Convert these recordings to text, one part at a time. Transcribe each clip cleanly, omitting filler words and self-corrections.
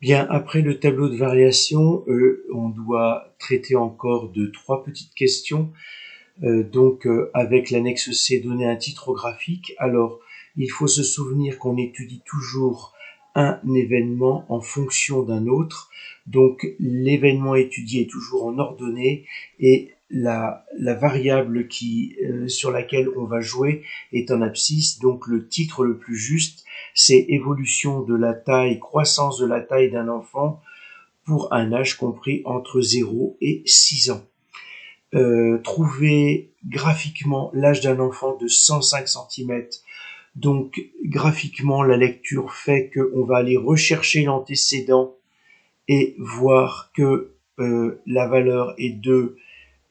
Bien, après le tableau de variation, on doit traiter encore de 3 petites questions. Avec l'annexe C, donner un titre graphique. Alors, il faut se souvenir qu'on étudie toujours un événement en fonction d'un autre. Donc, l'événement étudié est toujours en ordonnée et la variable sur laquelle on va jouer est en abscisse. Donc, le titre le plus juste, c'est évolution de la taille, croissance de la taille d'un enfant pour un âge compris entre 0 et 6 ans. Trouver graphiquement l'âge d'un enfant de 105 cm. Donc graphiquement, la lecture fait qu'on va aller rechercher l'antécédent et voir que la valeur est de,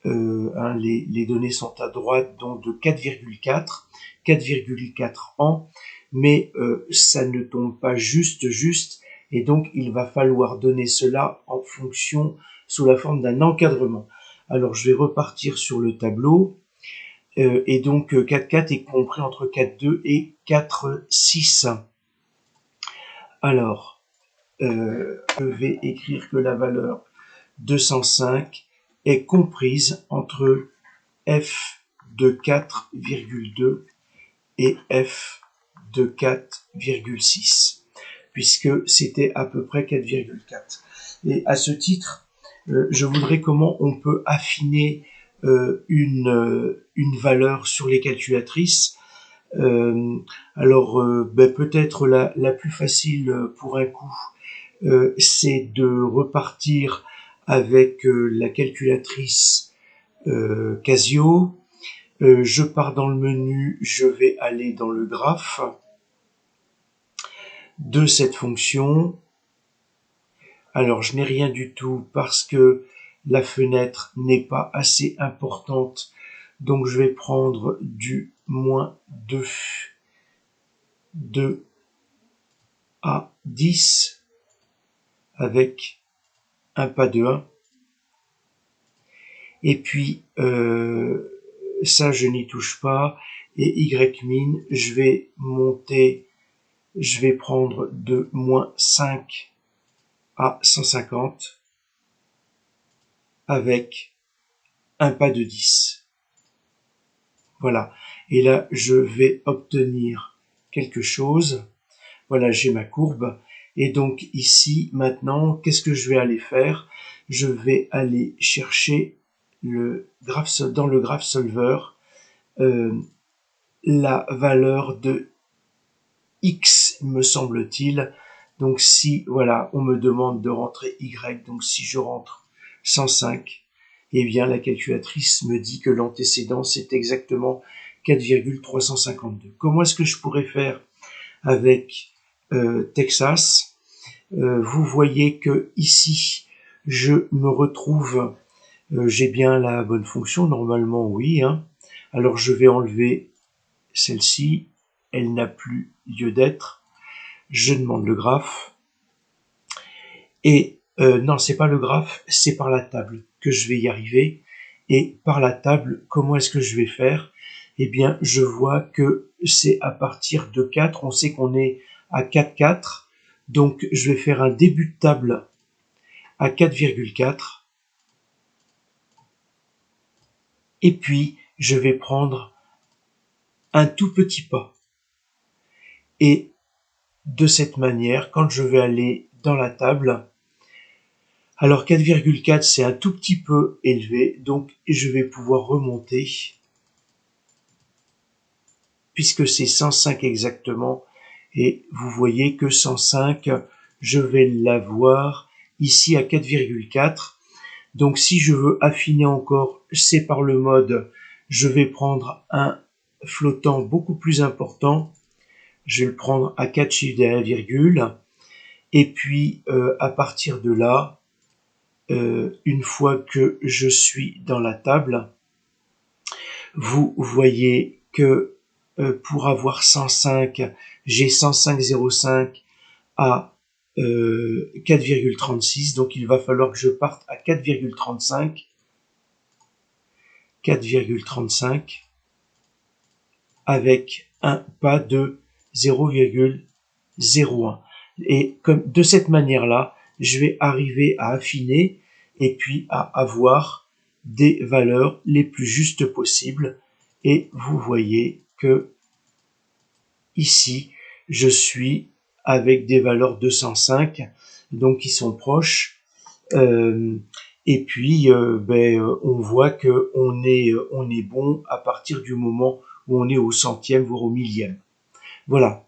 les données sont à droite, donc de 4,4 ans, mais ça ne tombe pas juste, et donc il va falloir donner cela en fonction, sous la forme d'un encadrement. Alors je vais repartir sur le tableau, et donc 4,4 est compris entre 4,2 et 4,6. Alors, je vais écrire que la valeur 205 est comprise entre f de 4,2 et f de 4,6, puisque c'était à peu près 4,4. Et à ce titre, je voudrais comment on peut affiner une valeur sur les calculatrices. Peut-être la plus facile pour un coup, c'est de repartir avec la calculatrice Casio. Je pars dans le menu, je vais aller dans le graphe de cette fonction. Alors je n'ai rien du tout parce que la fenêtre n'est pas assez importante, donc je vais prendre du moins 2 à 10 avec un pas de 1. Et puis ça je n'y touche pas, et Ymin, je vais monter, je vais prendre de moins 5 à 150 avec un pas de 10. Voilà. Et là, je vais obtenir quelque chose. Voilà, j'ai ma courbe. Et donc ici, maintenant, qu'est-ce que je vais aller faire? Je vais aller chercher dans le graph solver la valeur de x, me semble-t-il. Donc si, voilà, on me demande de rentrer y, donc si je rentre 105, eh bien la calculatrice me dit que l'antécédent c'est exactement 4,352. Comment est-ce que je pourrais faire avec Texas? Vous voyez que ici, je me retrouve, j'ai bien la bonne fonction, normalement oui, hein. Alors je vais enlever celle-ci, elle n'a plus lieu d'être. Je demande le graphe. Et non, c'est pas le graphe, c'est par la table que je vais y arriver. Et par la table, comment est-ce que je vais faire? Eh bien, je vois que c'est à partir de 4. On sait qu'on est à 4,4. Donc, je vais faire un début de table à 4,4. Et puis, je vais prendre un tout petit pas. Et de cette manière, quand je vais aller dans la table, alors 4,4 c'est un tout petit peu élevé, donc je vais pouvoir remonter, puisque c'est 105 exactement, et vous voyez que 105, je vais l'avoir ici à 4,4. Donc si je veux affiner encore, c'est par le mode, je vais prendre un flottant beaucoup plus important, je vais le prendre à 4 chiffres derrière virgule, et puis à partir de là, une fois que je suis dans la table, vous voyez que pour avoir 105, j'ai 105,05 à 4,36, donc il va falloir que je parte à 4,35, avec un pas de 0,01. Et comme de cette manière-là, je vais arriver à affiner et puis à avoir des valeurs les plus justes possibles. Et vous voyez que ici, je suis avec des valeurs 205, donc qui sont proches. Et puis, on voit que on est bon à partir du moment où on est au centième, voire au millième. Voilà.